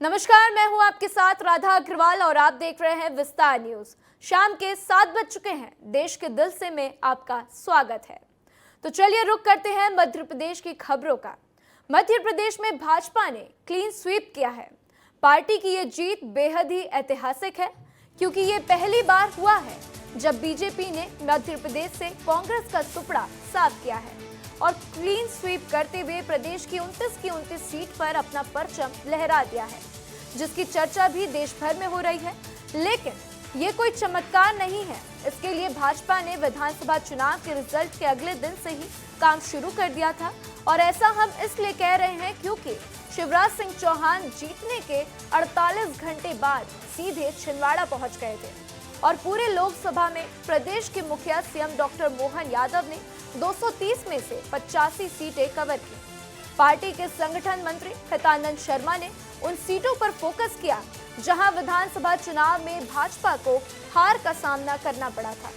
नमस्कार, मैं हूं आपके साथ राधा अग्रवाल और आप देख रहे हैं विस्तार न्यूज। शाम के 7 बज चुके हैं। देश के दिल से में आपका स्वागत है। तो चलिए रुक करते हैं मध्य प्रदेश की खबरों का। मध्य प्रदेश में भाजपा ने क्लीन स्वीप किया है। पार्टी की ये जीत बेहद ही ऐतिहासिक है, क्योंकि ये पहली बार हुआ है जब बीजेपी ने मध्य प्रदेश से कांग्रेस का सुपड़ा साफ किया है और क्लीन स्वीप करते हुए प्रदेश की 29 सीट पर अपना परचम लहरा दिया है, जिसकी चर्चा भी देश भर में हो रही है। लेकिन ये कोई चमत्कार नहीं है। इसके लिए भाजपा ने विधानसभा चुनाव के रिजल्ट के अगले दिन से ही काम शुरू कर दिया था, और ऐसा हम इसलिए कह रहे हैं क्योंकि शिवराज सिंह चौहान जीतने के 48 घंटे बाद सीधे छिंदवाड़ा पहुंच गए थे और पूरे लोकसभा में प्रदेश के मुखिया सीएम डॉक्टर मोहन यादव ने 230 में से 85 सीटें कवर की। पार्टी के संगठन मंत्री हितानंद शर्मा ने उन सीटों पर फोकस किया जहां विधानसभा चुनाव में भाजपा को हार का सामना करना पड़ा था।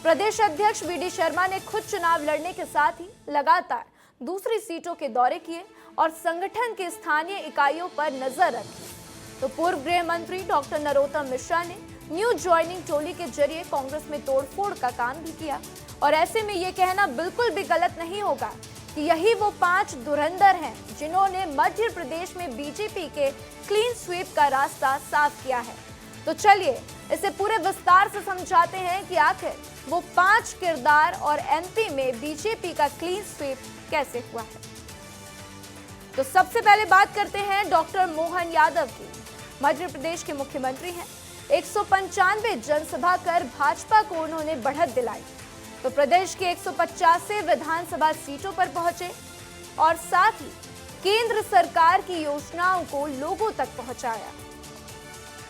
प्रदेश अध्यक्ष वीडी शर्मा ने खुद चुनाव लड़ने के साथ ही लगातार दूसरी सीटों के दौरे किए और संगठन के स्थानीय इकाइयों पर नजर रखी। तो पूर्व गृह मंत्री डॉक्टर नरोत्तम मिश्रा ने न्यू ज्वाइनिंग टोली के जरिए कांग्रेस में तोड़फोड़ का काम भी किया, और ऐसे में ये कहना बिल्कुल भी गलत नहीं होगा कि यही वो 5 धुरंधर हैं जिन्होंने मध्य प्रदेश में बीजेपी के क्लीन स्वीप का रास्ता साफ किया है। तो चलिए इसे पूरे विस्तार से समझाते हैं कि आखिर वो 5 किरदार और एमपी में बीजेपी का क्लीन स्वीप कैसे हुआ है। तो सबसे पहले बात करते हैं डॉक्टर मोहन यादव की। मध्य प्रदेश के मुख्यमंत्री हैं। 195 जनसभा कर भाजपा को उन्होंने बढ़त दिलाई, तो प्रदेश के 150 से विधानसभा सीटों पर पहुंचे और साथ ही केंद्र सरकार की योजनाओं को लोगों तक पहुंचाया।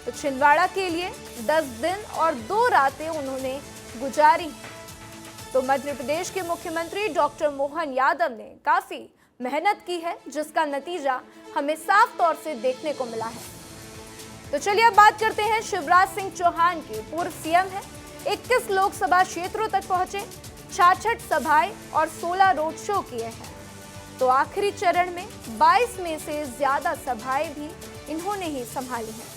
तो छिंदवाड़ा के लिए 10 दिन और 2 रातें उन्होंने गुजारी। तो मध्य प्रदेश के मुख्यमंत्री डॉक्टर मोहन यादव ने काफी मेहनत की है, जिसका नतीजा हमें साफ तौर से देखने को मिला है। तो चलिए अब बात करते हैं शिवराज सिंह चौहान की। पूर्व सीएम है, 21 लोकसभा क्षेत्रों तक पहुंचे, 66 सभाएं और 16 रोड शो किए हैं। तो आखिरी चरण में 22 में से ज्यादा सभाएं भी इन्होंने ही संभाली हैं।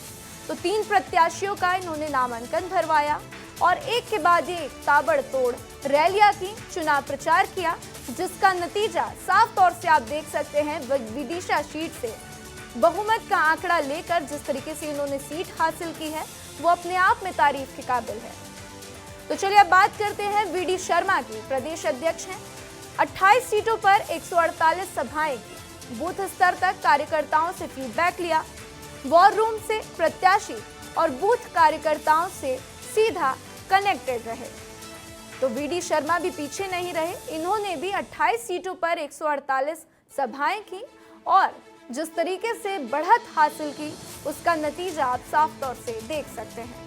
तो 3 प्रत्याशियों का इन्होंने नामांकन भरवाया और एक के बाद एक ताबड़तोड़ रैलियां की, चुनाव प्रचार किया, जिसका नतीजा साफ तौर से आप देख सकते हैं। विदिशा सीट से बहुमत का आंकड़ा लेकर जिस तरीके से इन्होंने सीट हासिल की है, वो अपने आप में तारीफ के काबिल है। तो चलिए अब बात करते हैं वीडी शर्मा की। प्रदेश अध्यक्ष हैं। 28 सीटों पर 148 सभाएं की, बूथ स्तर तक कार्यकर्ताओं से फीडबैक लिया, वॉर रूम से प्रत्याशी और बूथ कार्यकर्ताओं से सीधा कनेक्टेड रहे। तो वीडी शर्मा भी पीछे नहीं रहे, इन्होंने भी 28 सीटों पर 148 सभाएं की और जिस तरीके से बढ़त हासिल की, उसका नतीजा आप साफ तौर से देख सकते हैं।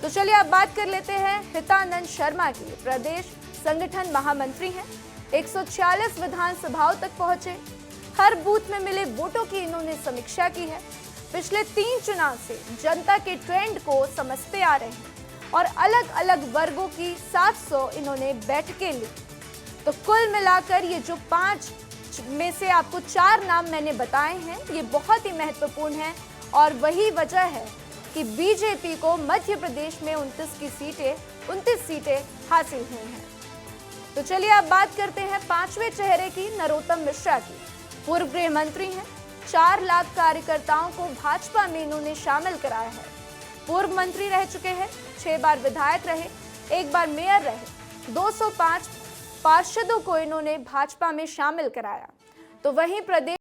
तो चलिए अब बात कर लेते हैं हितानंद शर्मा की। प्रदेश संगठन महामंत्री हैं। 146 विधानसभाओं तक पहुंचे, हर बूथ में मिले वोटों की इन्होंने समीक्षा की है। पिछले 3 चुनाव से जनता के ट्रेंड को समझते आ रहे हैं और अलग अलग वर्गों की 700 इन्होंने बैठकें ली। तो कुल मिलाकर ये जो 5 में से आपको 4 नाम मैंने बताए हैं, ये बहुत ही महत्वपूर्ण है और वही वजह है कि बीजेपी को मध्य प्रदेश में 29 सीटें हासिल हुई हैं। तो चलिए अब बात करते हैं 5वें चेहरे की, नरोत्तम मिश्रा की। पूर्व गृह मंत्री हैं। 4 लाख कार्यकर्ताओं को भाजपा में इन्होंने शामिल कराया है। पूर्व मंत्री रह चुके हैं, 6 बार विधायक रहे, 1 बार मेयर रहे, 205 पार्षदों को इन्होंने भाजपा में शामिल कराया। तो वहीं प्रदेश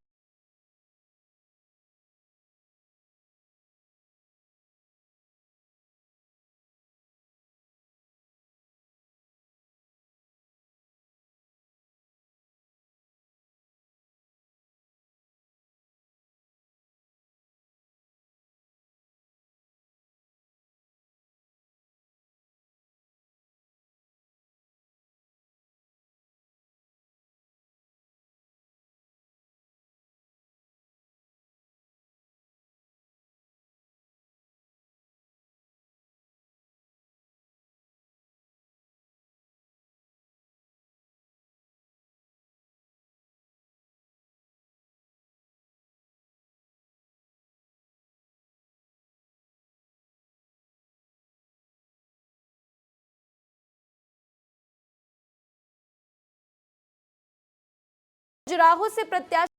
खजुराहो से प्रत्याशी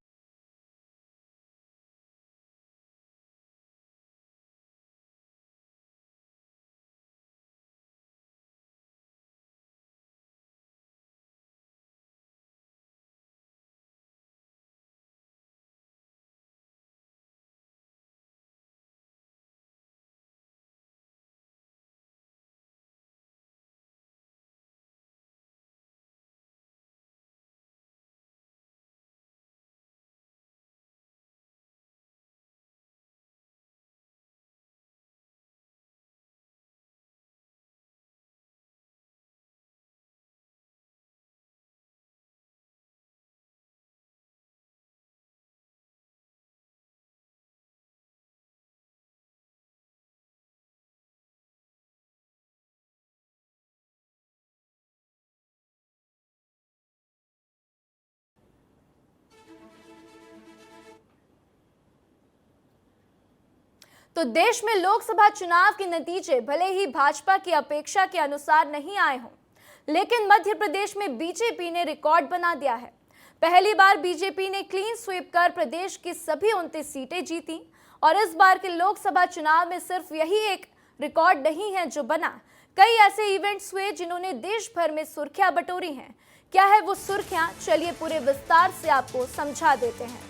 तो देश में लोकसभा चुनाव के नतीजे भले ही भाजपा की अपेक्षा के अनुसार नहीं आए हों, लेकिन मध्य प्रदेश में बीजेपी ने रिकॉर्ड बना दिया है। पहली बार बीजेपी ने क्लीन स्वीप कर प्रदेश की सभी 29 सीटें जीती और इस बार के लोकसभा चुनाव में सिर्फ यही एक रिकॉर्ड नहीं है जो बना, कई ऐसे इवेंट्स हुए जिन्होंने देश भर में सुर्खियां बटोरी हैं। क्या है वो सुर्खियां, चलिए पूरे विस्तार से आपको समझा देते हैं।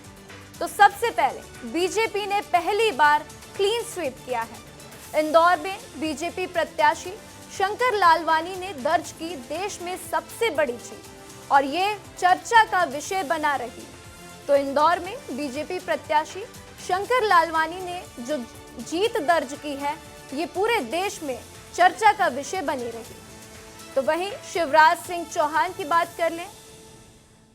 तो सबसे पहले बीजेपी ने पहली बार क्लीन स्वीप किया है। इंदौर में बीजेपी प्रत्याशी शंकर लालवानी ने दर्ज की देश में सबसे बड़ी जीत और ये चर्चा का विषय बना रही। तो इंदौर में बीजेपी प्रत्याशी शंकर लालवानी ने जो जीत दर्ज की है, ये पूरे देश में चर्चा का विषय बनी रही। तो वहीं शिवराज सिंह चौहान की बात कर लें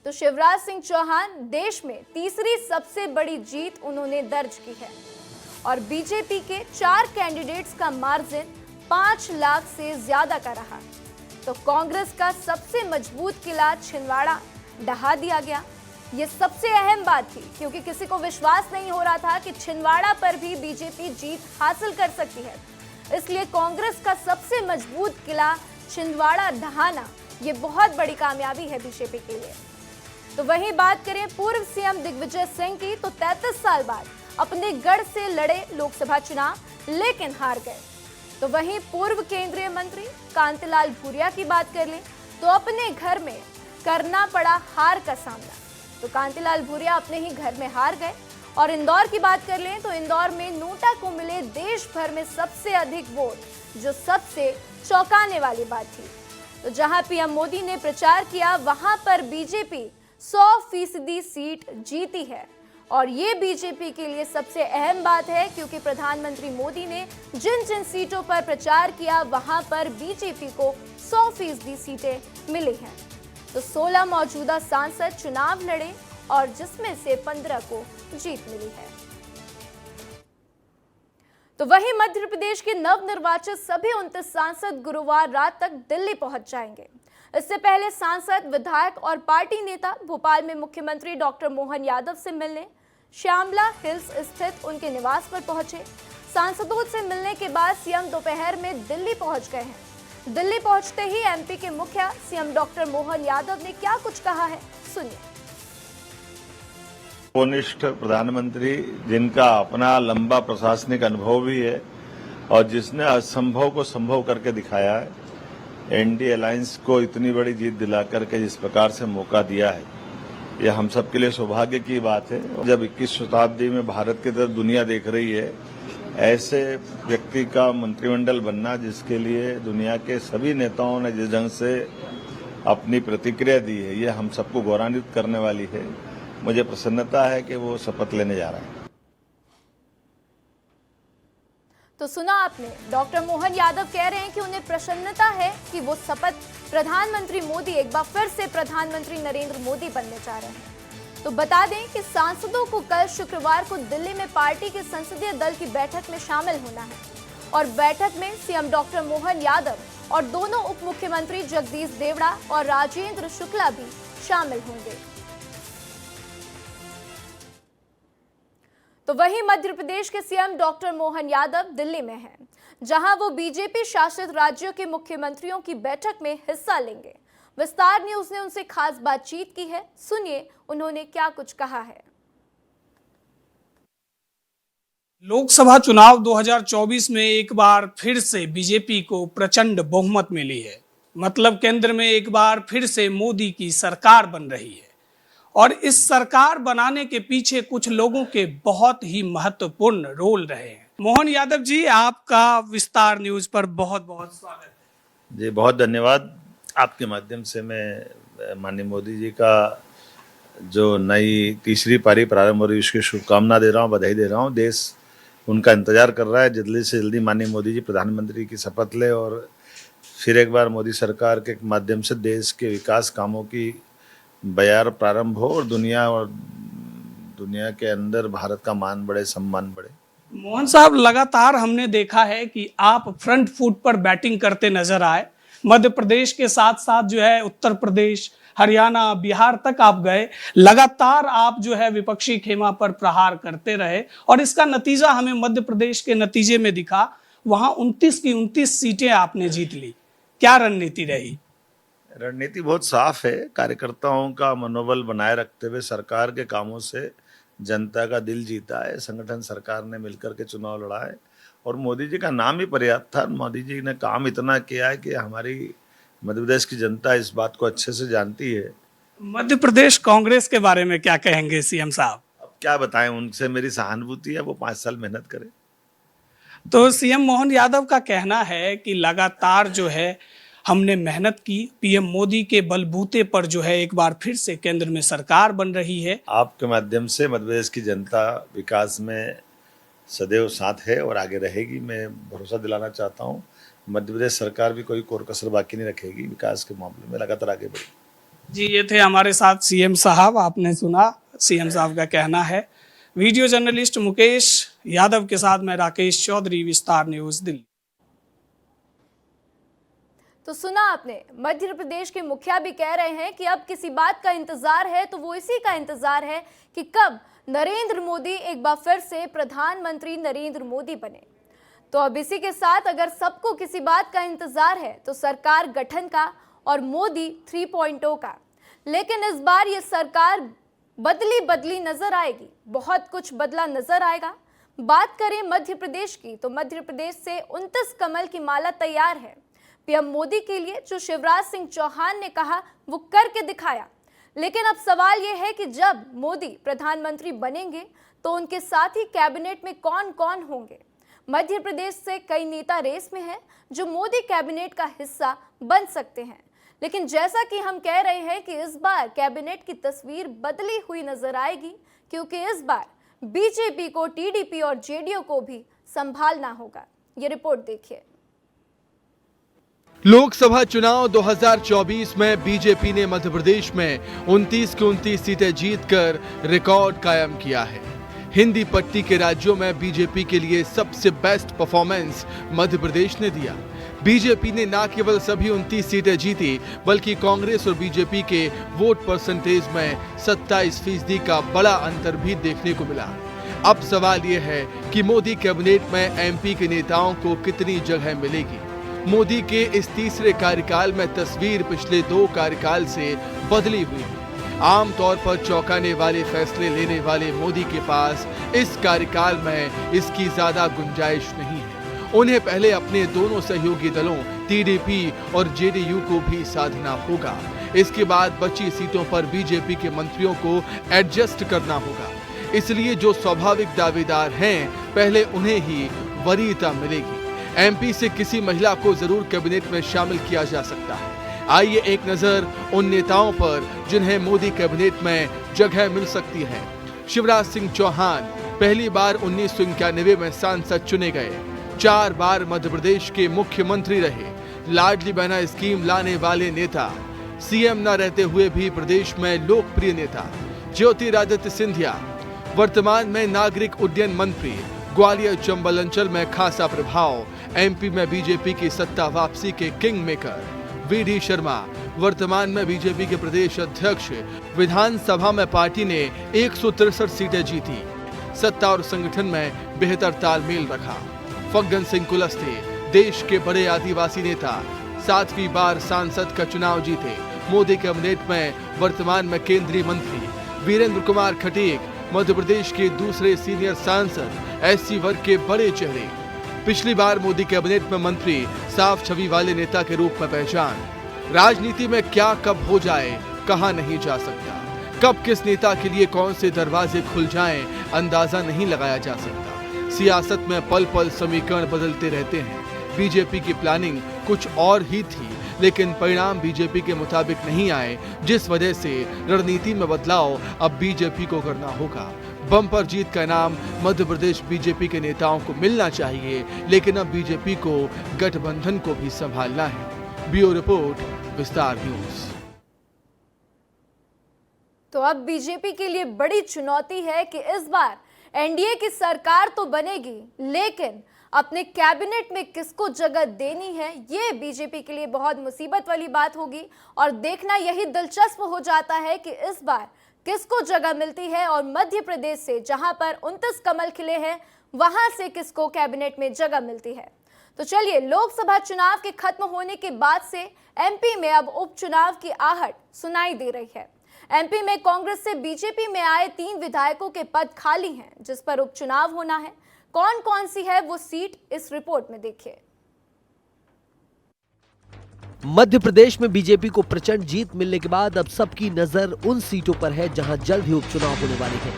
तो शिवराज सिंह चौहान देश में तीसरी सबसे बड़ी जीत उन्होंने दर्ज की है और बीजेपी के 4 कैंडिडेट्स का मार्जिन 5 लाख से ज्यादा का रहा। तो कांग्रेस का सबसे मजबूत किला छिंदवाड़ा ढहा दिया गया। ये सबसे अहम बात थी क्योंकि किसी को विश्वास नहीं हो रहा था कि छिंदवाड़ा पर भी बीजेपी जीत हासिल कर सकती है। इसलिए कांग्रेस का सबसे मजबूत किला छिंदवाड़ा ढहाना ये बहुत बड़ी कामयाबी है बीजेपी के लिए। तो वहीं बात करें पूर्व सीएम दिग्विजय सिंह की, तो 33 साल बाद अपने गढ़ से लड़े लोकसभा चुनाव लेकिन हार गए। तो वहीं पूर्व केंद्रीय मंत्री कांतिलाल भूरिया की बात कर लें तो अपने घर में करना पड़ा हार का सामना। तो कांतिलाल भूरिया अपने ही घर में हार गए। और इंदौर की बात कर लें तो इंदौर में नोटा को मिले देश भर में सबसे अधिक वोट, जो सबसे चौंकाने वाली बात थी। तो जहां पीएम मोदी ने प्रचार किया वहां पर बीजेपी 100% सीट जीती है और ये बीजेपी के लिए सबसे अहम बात है क्योंकि प्रधानमंत्री मोदी ने जिन जिन सीटों पर प्रचार किया वहां पर बीजेपी को 100% सीटें मिली हैं। तो 16 मौजूदा सांसद चुनाव लड़े और जिसमें से 15 को जीत मिली है। तो वहीं मध्य प्रदेश के नवनिर्वाचित सभी 29 सांसद गुरुवार रात तक दिल्ली पहुंच जाएंगे। इससे पहले सांसद, विधायक और पार्टी नेता भोपाल में मुख्यमंत्री डॉक्टर मोहन यादव से मिलने श्यामला हिल्स स्थित उनके निवास पर पहुंचे। सांसदों से मिलने के बाद सीएम दोपहर में दिल्ली पहुंच गए हैं। दिल्ली पहुंचते ही एमपी के मुखिया सीएम डॉक्टर मोहन यादव ने क्या कुछ कहा है, सुनिए। वरिष्ठ प्रधानमंत्री जिनका अपना लंबा प्रशासनिक अनुभव भी है और जिसने असंभव को संभव करके दिखाया है, एनडीए अलायंस को इतनी बड़ी जीत दिलाकर के जिस प्रकार से मौका दिया है, यह हम सब के लिए सौभाग्य की बात है। जब 21वीं शताब्दी में भारत की तरफ दुनिया देख रही है, ऐसे व्यक्ति का मंत्रिमंडल बनना जिसके लिए दुनिया के सभी नेताओं ने जिस ढंग से अपनी प्रतिक्रिया दी है, यह हम सबको गौरवान्वित करने वाली है। मुझे प्रसन्नता है कि वो शपथ लेने जा रहे हैं। तो सुना आपने, डॉक्टर मोहन यादव कह रहे हैं कि उन्हें प्रसन्नता है कि वो शपथ प्रधानमंत्री मोदी एक बार फिर से प्रधानमंत्री नरेंद्र मोदी बनने जा रहे हैं। तो बता दें कि सांसदों को कल शुक्रवार को दिल्ली में पार्टी के संसदीय दल की बैठक में शामिल होना है और बैठक में सीएम डॉक्टर मोहन यादव और दोनों उप मुख्यमंत्री जगदीश देवड़ा और राजेंद्र शुक्ला भी शामिल होंगे। तो वहीं मध्य प्रदेश के सीएम डॉक्टर मोहन यादव दिल्ली में हैं, जहां वो बीजेपी शासित राज्यों के मुख्यमंत्रियों की बैठक में हिस्सा लेंगे। विस्तार न्यूज ने उनसे खास बातचीत की है। सुनिए उन्होंने क्या कुछ कहा है। लोकसभा चुनाव 2024 में एक बार फिर से बीजेपी को प्रचंड बहुमत मिली है। मतलब केंद्र में एक बार फिर से मोदी की सरकार बन रही है और इस सरकार बनाने के पीछे कुछ लोगों के बहुत ही महत्वपूर्ण रोल रहे हैं। मोहन यादव जी, आपका विस्तार न्यूज पर बहुत बहुत स्वागत है। जी बहुत धन्यवाद। आपके माध्यम से मैं माननीय मोदी जी का जो नई तीसरी पारी प्रारंभ हो रही है उसकी शुभकामना दे रहा हूँ, बधाई दे रहा हूँ। देश उनका इंतजार कर रहा है। जल्दी से जल्दी माननीय मोदी जी प्रधानमंत्री की शपथ ले और फिर एक बार मोदी सरकार के माध्यम से देश के विकास कामों की बयार प्रारंभ हो और दुनिया के अंदर भारत का मान बढ़े, सम्मान बढ़े। मोहन साहब, लगातार हमने देखा है कि आप फ्रंट फुट पर बैटिंग करते नजर आए। मध्य प्रदेश के साथ साथ जो है उत्तर प्रदेश, हरियाणा, बिहार तक आप गए। लगातार आप जो है विपक्षी खेमा पर प्रहार करते रहे और इसका नतीजा हमें मध्य प्रदेश के नतीजे में दिखा। वहां 29 की 29 सीटें आपने जीत ली। क्या रणनीति रही? रणनीति बहुत साफ है। कार्यकर्ताओं का मनोबल बनाए रखते हुए सरकार के कामों से जनता का दिल जीता है। संगठन सरकार ने मिलकर के चुनाव लड़ा है और मोदी जी का नाम ही पर्याप्त था। मोदी जी ने काम इतना किया है कि हमारी मध्य प्रदेश की जनता इस बात को अच्छे से जानती है। मध्य प्रदेश कांग्रेस के बारे में क्या कहेंगे सीएम साहब? अब क्या बताएं, उनसे मेरी सहानुभूति है, वो 5 साल मेहनत करें। तो सीएम मोहन यादव का कहना है कि लगातार जो है हमने मेहनत की, पीएम मोदी के बलबूते पर जो है एक बार फिर से केंद्र में सरकार बन रही है। आपके माध्यम से मध्य प्रदेश की जनता विकास में सदैव साथ है और आगे रहेगी। मैं भरोसा दिलाना चाहता हूँ मध्य प्रदेश सरकार भी कोई कोर कसर बाकी नहीं रखेगी। विकास के मामले में लगातार आगे बढ़ेगी। जी, ये थे हमारे साथ सीएम साहब। आपने सुना सीएम साहब का कहना है। वीडियो जर्नलिस्ट मुकेश यादव के साथ मैं राकेश चौधरी, विस्तार न्यूज, दिल्ली। तो सुना आपने, मध्य प्रदेश के मुखिया भी कह रहे हैं कि अब किसी बात का इंतजार है तो वो इसी का इंतजार है कि कब नरेंद्र मोदी एक बार फिर से प्रधानमंत्री नरेंद्र मोदी बने। तो अब इसी के साथ अगर सबको किसी बात का इंतजार है तो सरकार गठन का और मोदी 3.0 का। लेकिन इस बार ये सरकार बदली नजर आएगी, बहुत कुछ बदला नजर आएगा। बात करें मध्य प्रदेश की तो मध्य प्रदेश से 29 कमल की माला तैयार है पीएम मोदी के लिए। जो शिवराज सिंह चौहान ने कहा वो करके दिखाया। लेकिन अब सवाल यह है कि जब मोदी प्रधानमंत्री बनेंगे तो उनके साथ ही कैबिनेट में कौन कौन होंगे। मध्य प्रदेश से कई नेता रेस में हैं जो मोदी कैबिनेट का हिस्सा बन सकते हैं। लेकिन जैसा कि हम कह रहे हैं कि इस बार कैबिनेट की तस्वीर बदली हुई नजर आएगी, क्योंकि इस बार बीजेपी को, टीडीपी और जेडीयू को भी संभालना होगा। ये रिपोर्ट देखिए। लोकसभा चुनाव 2024 में बीजेपी ने मध्य प्रदेश में 29 की 29 सीटें जीतकर रिकॉर्ड कायम किया है। हिंदी पट्टी के राज्यों में बीजेपी के लिए सबसे बेस्ट परफॉर्मेंस मध्य प्रदेश ने दिया। बीजेपी ने न केवल सभी 29 सीटें जीती बल्कि कांग्रेस और बीजेपी के वोट परसेंटेज में 27% का बड़ा अंतर भी देखने को मिला। अब सवाल यह है कि मोदी कैबिनेट में एमपी के नेताओं को कितनी जगह मिलेगी। मोदी के इस तीसरे कार्यकाल में तस्वीर पिछले 2 कार्यकाल से बदली हुई है। आमतौर पर चौंकाने वाले फैसले लेने वाले मोदी के पास इस कार्यकाल में इसकी ज्यादा गुंजाइश नहीं है। उन्हें पहले अपने दोनों सहयोगी दलों टीडीपी और जेडीयू को भी साधना होगा। इसके बाद बची सीटों पर बीजेपी के मंत्रियों को एडजस्ट करना होगा। इसलिए जो स्वाभाविक दावेदार हैं, पहले उन्हें ही वरीयता मिलेगी। एमपी से किसी महिला को जरूर कैबिनेट में शामिल किया जा सकता है। आइए एक नजर उन नेताओं पर जिन्हें मोदी कैबिनेट में जगह मिल सकती है। शिवराज सिंह चौहान पहली बार 1991 में सांसद चुने गए। 4 बार मध्य प्रदेश के मुख्यमंत्री रहे। लाडली बहना स्कीम लाने वाले नेता, सीएम न रहते हुए भी प्रदेश में लोकप्रिय नेता। ज्योतिरादित्य सिंधिया वर्तमान में नागरिक उड्डयन मंत्री। ग्वालियर चंबल अंचल में खासा प्रभाव। एमपी में बीजेपी की सत्ता वापसी के किंग मेकर। वीडी शर्मा वर्तमान में बीजेपी के प्रदेश अध्यक्ष। विधानसभा में पार्टी ने 163 सीटें जीती। सत्ता और संगठन में बेहतर तालमेल रखा। फग्गन सिंह कुलस्ते देश के बड़े आदिवासी नेता, 7वीं बार सांसद का चुनाव जीते। मोदी कैबिनेट में वर्तमान में केंद्रीय मंत्री वीरेंद्र कुमार खटीक, मध्य प्रदेश के दूसरे सीनियर सांसद, एससी वर्ग के बड़े चेहरे। पिछली बार मोदी कैबिनेट में मंत्री साफ छवि वाले नेता के रूप में पहचान। राजनीति में क्या कब हो जाए कहा नहीं जा सकता। कब किस नेता के लिए कौन से दरवाजे खुल जाएं अंदाजा नहीं लगाया जा सकता। सियासत में पल पल समीकरण बदलते रहते हैं। बीजेपी की प्लानिंग कुछ और ही थी, लेकिन परिणाम बीजेपी के मुताबिक नहीं आए, जिस वजह से रणनीति में बदलाव अब बीजेपी को करना होगा। बम्पर जीत का नाम मध्य प्रदेश बीजेपी के नेताओं को मिलना चाहिए, लेकिन अब बीजेपी को गठबंधन को भी संभालना है। ब्यूरो रिपोर्ट, विस्तार न्यूज। तो अब बीजेपी के लिए बड़ी चुनौती है कि इस बार एनडीए की सरकार तो बनेगी, लेकिन अपने कैबिनेट में किसको जगह देनी है, ये बीजेपी के लिए बहुत मुसीबत वाली बात होगी। और देखना यही दिलचस्प हो जाता है कि इस बार किसको जगह मिलती है और मध्य प्रदेश से, जहां पर 29 कमल खिले हैं, वहां से किसको कैबिनेट में जगह मिलती है। तो चलिए, लोकसभा चुनाव के खत्म होने के बाद से एमपी में अब उपचुनाव की आहट सुनाई दे रही है। एमपी में कांग्रेस से बीजेपी में आए 3 विधायकों के पद खाली हैं, जिस पर उपचुनाव होना है। कौन कौन सी है वो सीट, इस रिपोर्ट में देखिए। मध्य प्रदेश में बीजेपी को प्रचंड जीत मिलने के बाद अब सबकी नजर उन सीटों पर है जहां जल्द ही उपचुनाव होने वाले हैं।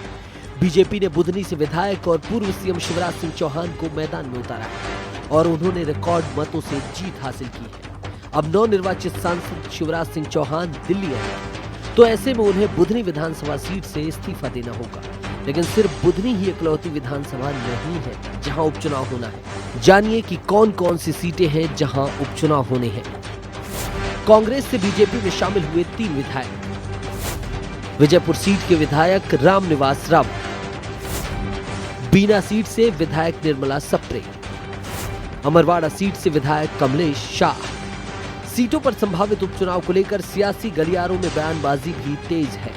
बीजेपी ने बुधनी से विधायक और पूर्व सीएम शिवराज सिंह चौहान को मैदान में उतारा है और उन्होंने रिकॉर्ड मतों से जीत हासिल की है। अब नवनिर्वाचित सांसद शिवराज सिंह चौहान दिल्ली आए, तो ऐसे में उन्हें बुधनी विधानसभा सीट से इस्तीफा देना होगा। लेकिन सिर्फ बुधनी ही इकलौती विधानसभा नहीं है जहां उपचुनाव होना है। जानिए कि कौन कौन सी सीटें हैं जहां उपचुनाव होने हैं। कांग्रेस से बीजेपी में शामिल हुए 3 विधायक। विजयपुर सीट के विधायक रामनिवास राव, बीना सीट से विधायक निर्मला सप्रे, अमरवाड़ा सीट से विधायक कमलेश शाह। सीटों पर संभावित उपचुनाव को लेकर सियासी गलियारों में बयानबाजी भी तेज है।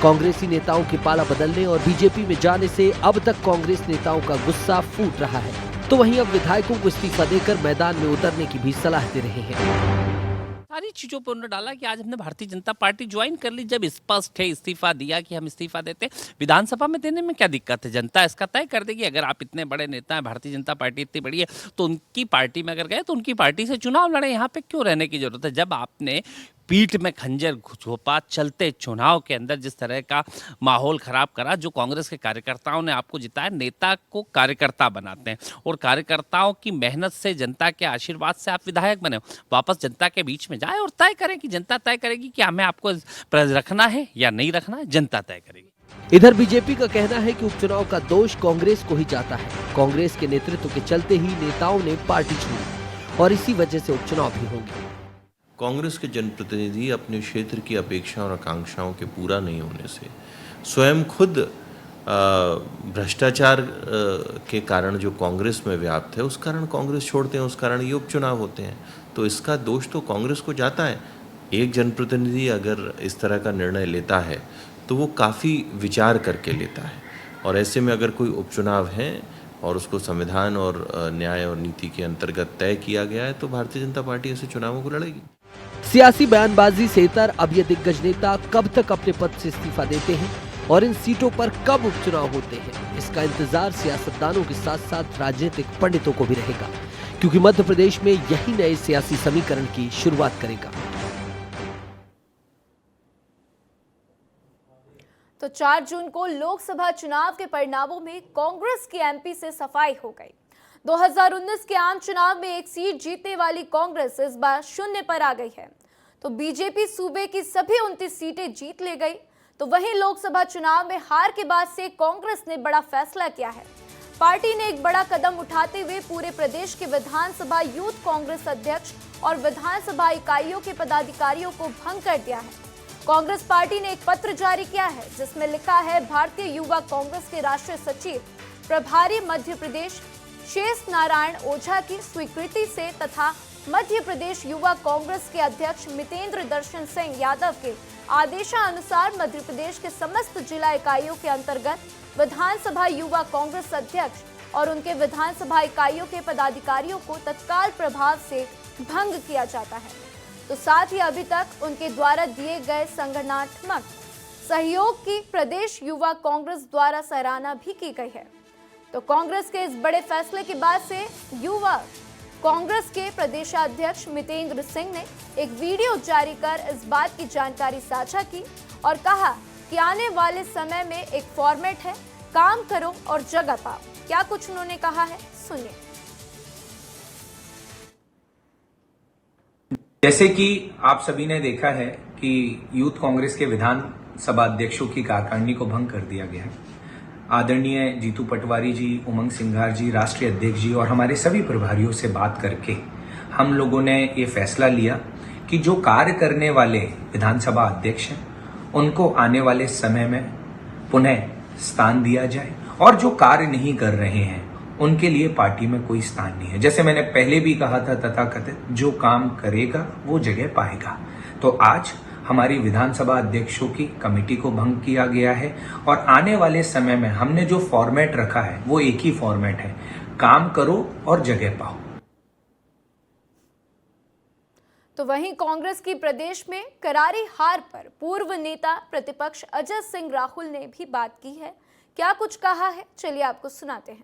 कांग्रेसी नेताओं के पाला बदलने और बीजेपी में जाने से अब तक कांग्रेस नेताओं का गुस्सा फूट रहा है, तो वहीं अब विधायकों को इस्तीफा देकर मैदान में उतरने की भी सलाह दे रहे हैं। सारी चीजों पर उन्होंने डाला कि आज हमने भारतीय जनता पार्टी ज्वाइन कर ली। जब स्पष्ट है इस्तीफा दिया कि हम इस्तीफा देते, विधानसभा में देने में क्या दिक्कत है? जनता इसका तय कर देगी। अगर आप इतने बड़े नेता हैं, भारतीय जनता पार्टी इतनी बड़ी है, तो उनकी पार्टी में अगर गए तो उनकी पार्टी से चुनाव लड़े। यहाँ पे क्यों रहने की जरूरत है? जब आपने पीठ में खंजर घोंपा, चलते चुनाव के अंदर जिस तरह का माहौल खराब करा, जो कांग्रेस के कार्यकर्ताओं ने आपको जिताया। नेता को कार्यकर्ता बनाते हैं और कार्यकर्ताओं की मेहनत से, जनता के आशीर्वाद से आप विधायक बने। वापस जनता के बीच में जाए और तय करें कि जनता तय करेगी कि हमें आपको रखना है या नहीं रखना है, जनता तय करेगी। इधर बीजेपी का कहना है कि उपचुनाव का दोष कांग्रेस को ही जाता है। कांग्रेस के नेतृत्व के चलते ही नेताओं ने पार्टी छोड़ी और इसी वजह से उपचुनाव भी होंगे। कांग्रेस के जनप्रतिनिधि अपने क्षेत्र की अपेक्षाओं और आकांक्षाओं के पूरा नहीं होने से, स्वयं खुद भ्रष्टाचार के कारण जो कांग्रेस में व्याप्त है, उस कारण कांग्रेस छोड़ते हैं, उस कारण ये उपचुनाव होते हैं। तो इसका दोष तो कांग्रेस को जाता है। एक जनप्रतिनिधि अगर इस तरह का निर्णय लेता है तो वो काफ़ी विचार करके लेता है, और ऐसे में अगर कोई उपचुनाव है और उसको संविधान और न्याय और नीति के अंतर्गत तय किया गया है, तो भारतीय जनता पार्टी ऐसे चुनावों को लड़ेगी। सियासी बयानबाजी से इतर अब ये दिग्गज नेता कब तक अपने पद से इस्तीफा देते हैं और इन सीटों पर कब उपचुनाव होते हैं, इसका इंतजार सियासतदानों के साथ साथ राजनीतिक पंडितों को भी रहेगा, क्योंकि मध्य प्रदेश में यही नए सियासी समीकरण की शुरुआत करेगा। तो 4 जून को लोकसभा चुनाव के परिणामों में कांग्रेस की एमपी से सफाई हो गई। 2019 के आम चुनाव में 1 सीट जीतने वाली कांग्रेस इस बार शून्य पर आ गई है। तो बीजेपी सूबे की सभी 29 सीटें जीत ले गई। तो वहीं लोकसभा चुनाव में हार के बाद से कांग्रेस ने बड़ा फैसला किया है। पार्टी ने एक बड़ा कदम उठाते हुए पूरे प्रदेश के विधानसभा यूथ कांग्रेस अध्यक्ष और विधानसभा इकाइयों के पदाधिकारियों को भंग कर दिया है। कांग्रेस पार्टी ने एक पत्र जारी किया है, जिसमें लिखा है, भारतीय युवा कांग्रेस के राष्ट्रीय सचिव प्रभारी मध्य प्रदेश शेष नारायण ओझा की स्वीकृति से तथा मध्य प्रदेश युवा कांग्रेस के अध्यक्ष मितेंद्र दर्शन सिंह यादव के आदेशानुसार मध्य प्रदेश के समस्त जिला इकाइयों के अंतर्गत विधानसभा युवा कांग्रेस अध्यक्ष और उनके विधानसभा इकाइयों के पदाधिकारियों को तत्काल प्रभाव से भंग किया जाता है। तो साथ ही अभी तक उनके द्वारा दिए गए संगठनात्मक सहयोग की प्रदेश युवा कांग्रेस द्वारा सराहना भी की गई है। तो कांग्रेस के इस बड़े फैसले के बाद से युवा कांग्रेस के प्रदेशाध्यक्ष मितेंद्र सिंह ने एक वीडियो जारी कर इस बात की जानकारी साझा की और कहा कि आने वाले समय में एक फॉर्मेट है, काम करो और जगह पाओ। क्या कुछ उन्होंने कहा है, सुनिए। जैसे कि आप सभी ने देखा है कि यूथ कांग्रेस के विधानसभा अध्यक्षों की कार्यकारिणी को भंग कर दिया गया है। आदरणीय जीतू पटवारी जी, उमंग सिंघार जी, राष्ट्रीय अध्यक्ष जी और हमारे सभी प्रभारियों से बात करके हम लोगों ने ये फैसला लिया कि जो कार्य करने वाले विधानसभा अध्यक्ष हैं उनको आने वाले समय में पुनः स्थान दिया जाए और जो कार्य नहीं कर रहे हैं उनके लिए पार्टी में कोई स्थान नहीं है। जैसे मैंने पहले भी कहा था, तथाकथित जो काम करेगा वो जगह पाएगा। तो आज हमारी विधानसभा अध्यक्षों की कमेटी को भंग किया गया है और आने वाले समय में हमने जो फॉर्मेट रखा है वो एक ही फॉर्मेट है, काम करो और जगह पाओ। तो वहीं कांग्रेस की प्रदेश में करारी हार पर पूर्व नेता प्रतिपक्ष अजय सिंह राहुल ने भी बात की है। क्या कुछ कहा है, चलिए आपको सुनाते हैं।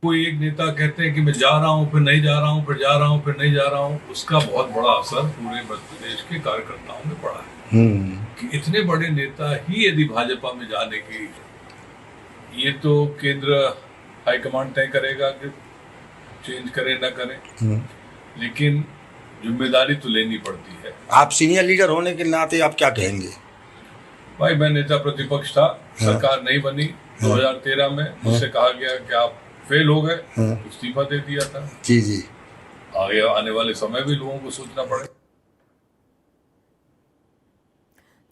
कोई एक नेता कहते हैं कि मैं जा रहा हूं, फिर नहीं जा रहा हूं, फिर जा रहा हूं, फिर नहीं जा रहा हूं, उसका बहुत बड़ा असर पूरे मध्य प्रदेश के कार्यकर्ताओं में पड़ा है कि इतने बड़े नेता ही यदि भाजपा में जाने की, ये तो केंद्र हाईकमांड तय करेगा कि चेंज करे ना करे, लेकिन जिम्मेदारी तो लेनी पड़ती है। आप सीनियर लीडर होने के नाते आप क्या कहेंगे? भाई, मैं नेता प्रतिपक्ष था, सरकार नहीं बनी 2013 में, मुझसे कहा गया कि आप फेल हो गए, इस्तीफा दे दिया था। जी जी, आगे आने वाले समय भी लोगों को सोचना पड़े।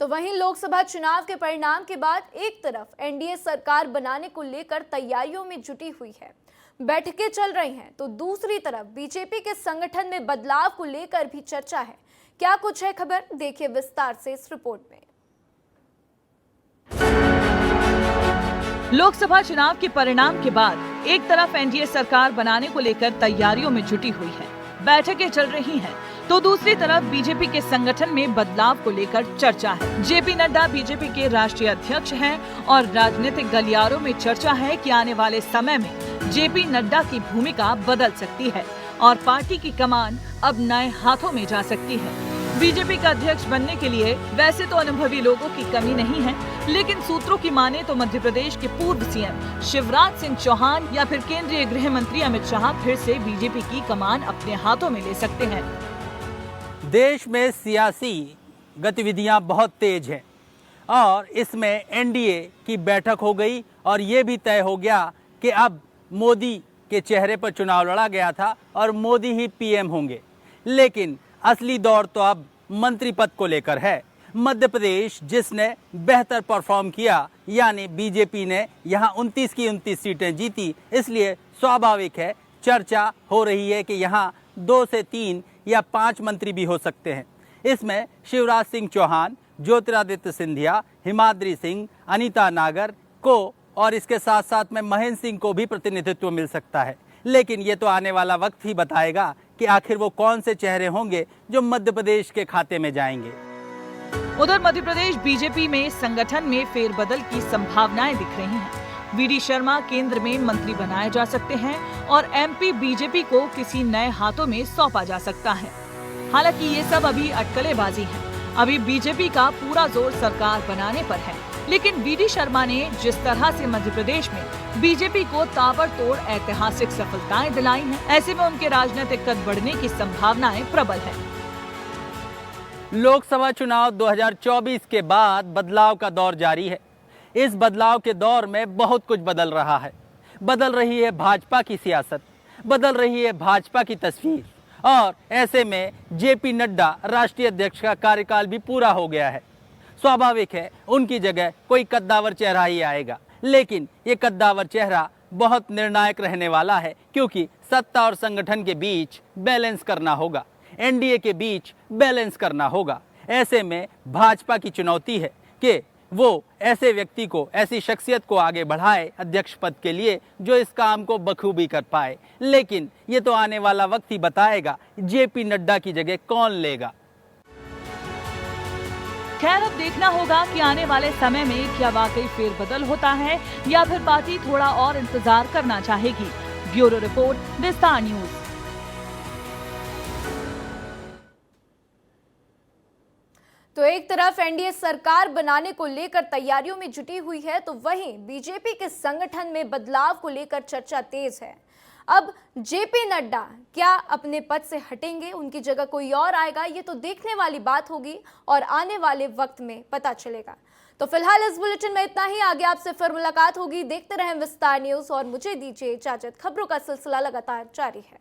तो वहीं लोकसभा चुनाव के परिणाम के बाद एक तरफ एनडीए सरकार बनाने को लेकर तैयारियों में जुटी हुई है, बैठकें चल रही हैं, तो दूसरी तरफ बीजेपी के संगठन में बदलाव को लेकर भी चर्चा है। क्या कुछ है खबर, देखिए विस्तार से इस रिपोर्ट में। लोकसभा चुनाव के परिणाम के बाद एक तरफ एनडीए सरकार बनाने को लेकर तैयारियों में जुटी हुई है, बैठकें चल रही हैं, तो दूसरी तरफ बीजेपी के संगठन में बदलाव को लेकर चर्चा है। जेपी नड्डा बीजेपी के राष्ट्रीय अध्यक्ष हैं और राजनीतिक गलियारों में चर्चा है कि आने वाले समय में जेपी नड्डा की भूमिका बदल सकती है और पार्टी की कमान अब नए हाथों में जा सकती है। बीजेपी का अध्यक्ष बनने के लिए वैसे तो अनुभवी लोगों की कमी नहीं है, लेकिन सूत्रों की माने तो मध्य प्रदेश के पूर्व सीएम शिवराज सिंह चौहान या फिर केंद्रीय गृह मंत्री अमित शाह फिर से बीजेपी की कमान अपने हाथों में ले सकते हैं। देश में सियासी गतिविधियां बहुत तेज हैं और इसमें एनडीए की बैठक हो गई और ये भी तय हो गया कि अब मोदी के चेहरे पर चुनाव लड़ा गया था और मोदी ही पीएम होंगे, लेकिन असली दौर तो अब मंत्री पद को लेकर है। मध्य प्रदेश जिसने बेहतर परफॉर्म किया, यानी बीजेपी ने यहाँ 29 की 29 सीटें जीती, इसलिए स्वाभाविक है चर्चा हो रही है कि यहाँ 2 से 3 या 5 मंत्री भी हो सकते हैं। इसमें शिवराज सिंह चौहान, ज्योतिरादित्य सिंधिया, हिमाद्री सिंह, अनीता नागर को और इसके साथ साथ में महेंद्र सिंह को भी प्रतिनिधित्व मिल सकता है, लेकिन ये तो आने वाला वक्त ही बताएगा कि आखिर वो कौन से चेहरे होंगे जो मध्य प्रदेश के खाते में जाएंगे। उधर मध्य प्रदेश बीजेपी में संगठन में फेरबदल की संभावनाएं दिख रही हैं। वीडी शर्मा केंद्र में मंत्री बनाए जा सकते हैं और एमपी बीजेपी को किसी नए हाथों में सौंपा जा सकता है। हालांकि ये सब अभी अटकलेबाजी है, अभी बीजेपी का पूरा जोर सरकार बनाने पर है, लेकिन वीडी शर्मा ने जिस तरह से मध्य प्रदेश में बीजेपी को ताबड़तोड़ ऐतिहासिक सफलताएं दिलाई हैं, ऐसे में उनके राजनीतिक कद बढ़ने की संभावनाएं प्रबल है। लोकसभा चुनाव 2024 के बाद बदलाव का दौर जारी है। इस बदलाव के दौर में बहुत कुछ बदल रहा है। बदल रही है भाजपा की सियासत, बदल रही है भाजपा की तस्वीर, और ऐसे में जेपी नड्डा राष्ट्रीय अध्यक्ष का कार्यकाल भी पूरा हो गया है। स्वाभाविक है उनकी जगह कोई कद्दावर चेहरा ही आएगा, लेकिन ये कद्दावर चेहरा बहुत निर्णायक रहने वाला है, क्योंकि सत्ता और संगठन के बीच बैलेंस करना होगा, एनडीए के बीच बैलेंस करना होगा। ऐसे में भाजपा की चुनौती है कि वो ऐसे व्यक्ति को, ऐसी शख्सियत को आगे बढ़ाए अध्यक्ष पद के लिए जो इस काम को बखूबी कर पाए। लेकिन ये तो आने वाला वक्त ही बताएगा जेपी नड्डा की जगह कौन लेगा। खैर, अब देखना होगा कि आने वाले समय में क्या वाकई फेरबदल होता है या फिर पार्टी थोड़ा और इंतजार करना चाहेगी। ब्यूरो रिपोर्ट, विस्तार न्यूज। तो एक तरफ एनडीए सरकार बनाने को लेकर तैयारियों में जुटी हुई है, तो वहीं बीजेपी के संगठन में बदलाव को लेकर चर्चा तेज है। अब जेपी नड्डा क्या अपने पद से हटेंगे, उनकी जगह कोई और आएगा, ये तो देखने वाली बात होगी और आने वाले वक्त में पता चलेगा। तो फिलहाल इस बुलेटिन में इतना ही। आगे आपसे फिर मुलाकात होगी। देखते रहें विस्तार न्यूज और मुझे दीजिए इजाजत। खबरों का सिलसिला लगातार जारी है।